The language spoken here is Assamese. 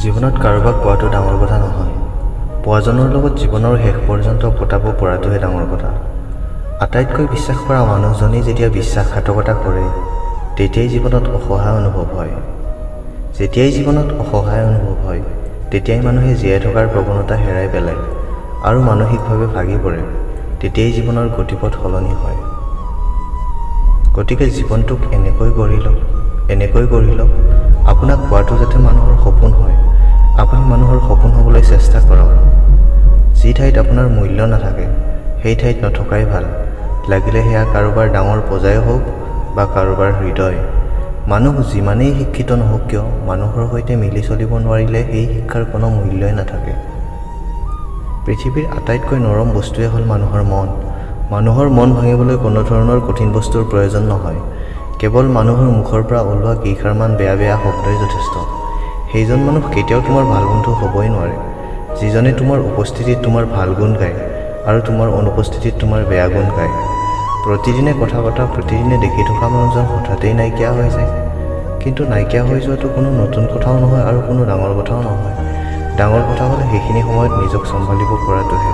জীৱনত কাৰোবাক পোৱাটো ডাঙৰ কথা নহয়, পোৱাজনৰ লগত জীৱনৰ শেষ পৰ্যন্ত কটাব পৰাটোহে ডাঙৰ কথা। আটাইতকৈ বিশ্বাস কৰা মানুহজনেই যেতিয়া বিশ্বাসঘাতকতা কৰে, তেতিয়াই জীৱনত অসহায় অনুভৱ হয়। যেতিয়াই জীৱনত অসহায় অনুভৱ হয়, তেতিয়াই মানুহে জীয়াই থকাৰ প্ৰৱণতা হেৰাই পেলায় আৰু মানসিকভাৱে ভাগি পৰে। তেতিয়াই জীৱনৰ গতিপথ সলনি হয়। গতিকে জীৱনটোক এনেকৈ গঢ়ি লওক, আপোনাক পোৱাটো যাতে মানুহৰ সপোন হয়। আপুনি মানুহৰ সপোন হ'বলৈ চেষ্টা কৰক। যি ঠাইত আপোনাৰ মূল্য নাথাকে, সেই ঠাইত নথকাই ভাল। লাগিলে সেয়া কাৰোবাৰ ডাঙৰ পূজাই হওক বা কাৰোবাৰ হৃদয়। মানুহ যিমানেই শিক্ষিত নহওক কিয়, মানুহৰ সৈতে মিলি চলিব নোৱাৰিলে সেই শিক্ষাৰ কোনো মূল্যই নাথাকে। পৃথিৱীৰ আটাইতকৈ নৰম বস্তুৱে হ'ল মানুহৰ মন। মানুহৰ মন ভাঙিবলৈ কোনো ধৰণৰ কঠিন বস্তুৰ প্ৰয়োজন নহয়। কেৱল মানুহৰ মুখৰ পৰা ওলোৱা কেইষাৰমান বেয়া শব্দই যথেষ্ট। সেইজন মানুহ কেতিয়াও তোমাৰ ভাল বন্ধু হ'বই নোৱাৰে, যিজনে তোমাৰ উপস্থিতিত তোমাৰ ভাল গুণ গায় আৰু তোমাৰ অনুপস্থিতিত তোমাৰ বেয়া গুণ গায়। প্ৰতিদিনে কথা পতা, প্ৰতিদিনে দেখি থকা মানুহজন হঠাতেই নাইকিয়া হৈ যায়। কিন্তু নাইকিয়া হৈ যোৱাটো কোনো নতুন কথাও নহয় আৰু কোনো ডাঙৰ কথাও নহয়। ডাঙৰ কথা হ'লে সেইখিনি সময়ত নিজক চম্ভালিব পৰাটোহে।